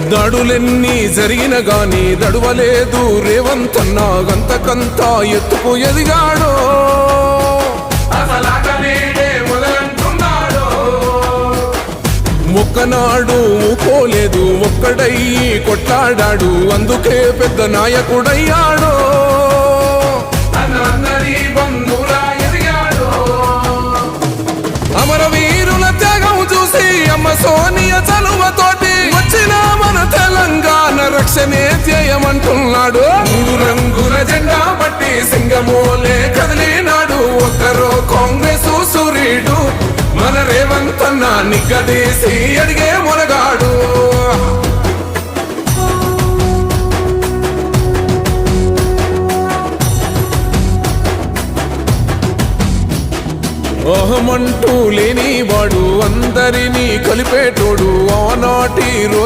దాడులెన్ని జరిగిన గాని దడువలేదు రేవంతన్న గంతకంతా ఎత్తుకు ఎదిగాడో ఒక్కనాడు ఊకోలేదు ఒక్కడయ్యి కొట్లాడాడు అందుకే పెద్ద నాయకుడయ్యాడో అమరవీరుల త్యాగం చూసి అమ్మ సోనియ చలువతోటి వచ్చిన మన తెలంగాణ రక్షణే ధ్యేయమంటున్నాడు 3 రంగుల జెండా పట్టి సింగమోలే కదిలినాడు ఒక్కరో కాంగ్రెస్ సూర్యుడు మన రేవంతన్న నిగ్గదీసి అడిగే మొనగాడు అహమంటూ లేనివాడు అందరినీ కలిపేటోడు ఆనాటి రోజు